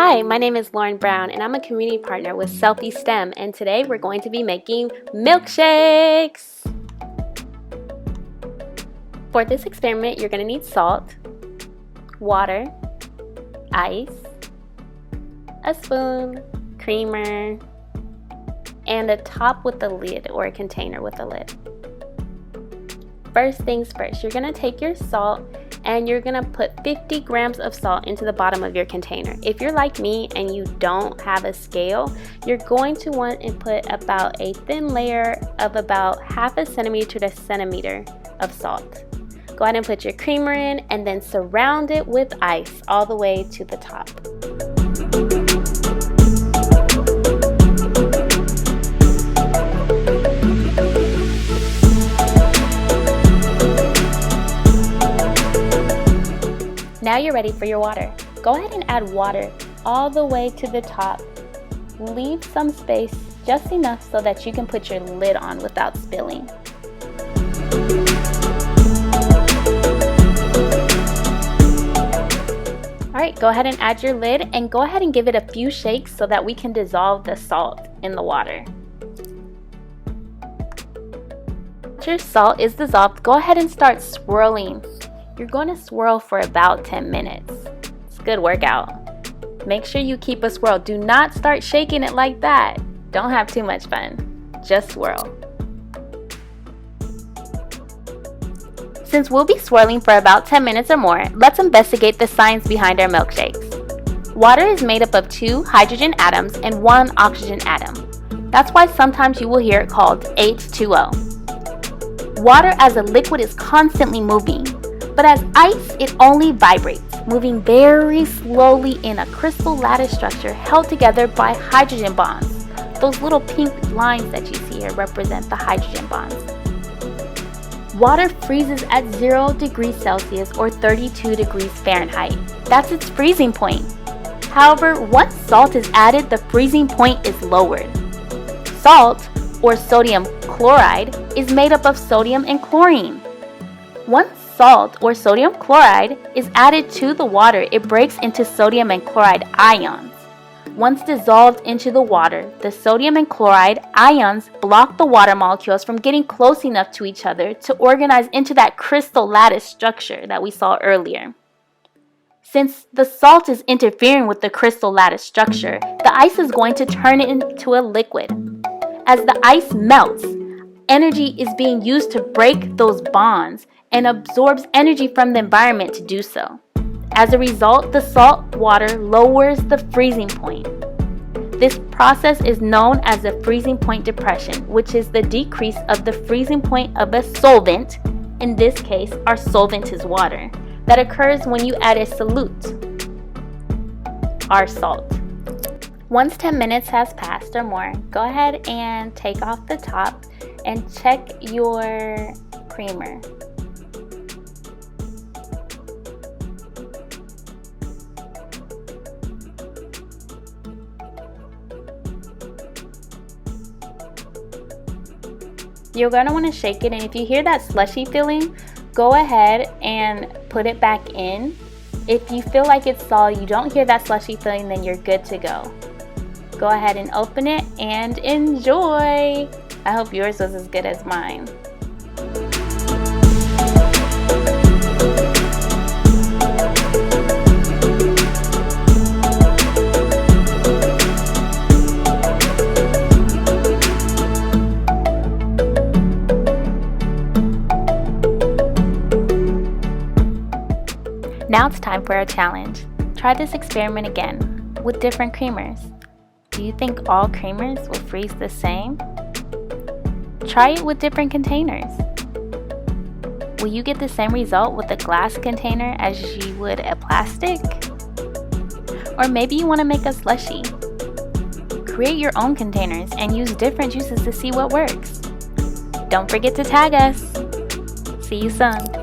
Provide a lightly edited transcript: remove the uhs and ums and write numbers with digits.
Hi, my name is Lauren Brown and I'm a community partner with Self-eSTEM, and today we're going to be making milkshakes. For this experiment, you're going to need salt, water, ice, a spoon, creamer, and a top with a lid or a container with a lid. First things first, you're going to take your salt and you're gonna put 50 grams of salt into the bottom of your container. If you're like me and you don't have a scale, you're going to want to put about a thin layer of about half a centimeter to a centimeter of salt. Go ahead and put your creamer in and then surround it with ice all the way to the top. Now you're ready for your water. Go ahead and add water all the way to the top. Leave some space, just enough so that you can put your lid on without spilling. Alright, go ahead and add your lid and go ahead and give it a few shakes so that we can dissolve the salt in the water. Once your salt is dissolved, go ahead and start swirling. You're going to swirl for about 10 minutes. It's a good workout. Make sure you keep a swirl. Do not start shaking it like that. Don't have too much fun. Just swirl. Since we'll be swirling for about 10 minutes or more, let's investigate the science behind our milkshakes. Water is made up of 2 hydrogen atoms and 1 oxygen atom. That's why sometimes you will hear it called H2O. Water as a liquid is constantly moving. But as ice, it only vibrates, moving very slowly in a crystal lattice structure held together by hydrogen bonds. Those little pink lines that you see here represent the hydrogen bonds. Water freezes at 0 degrees Celsius or 32 degrees Fahrenheit. That's its freezing point. However, once salt is added, the freezing point is lowered. Salt, or sodium chloride, is made up of sodium and chlorine. Once salt or sodium chloride is added to the water, it breaks into sodium and chloride ions. Once dissolved into the water, the sodium and chloride ions block the water molecules from getting close enough to each other to organize into that crystal lattice structure that we saw earlier. Since the salt is interfering with the crystal lattice structure, the ice is going to turn it into a liquid. As the ice melts, energy is being used to break those bonds and absorbs energy from the environment to do so. As a result, the salt water lowers the freezing point. This process is known as the freezing point depression, which is the decrease of the freezing point of a solvent, in this case our solvent is water, that occurs when you add a solute, our salt. Once 10 minutes has passed or more, go ahead and take off the top and check your creamer. You're going to want to shake it, and if you hear that slushy feeling, go ahead and put it back in. If you feel like it's solid, you don't hear that slushy feeling, then you're good to go. Go ahead and open it and enjoy! I hope yours was as good as mine. Now it's time for our challenge. Try this experiment again with different creamers. Do you think all creamers will freeze the same? Try it with different containers. Will you get the same result with a glass container as you would a plastic? Or maybe you want to make a slushie. Create your own containers and use different juices to see what works. Don't forget to tag us. See you soon.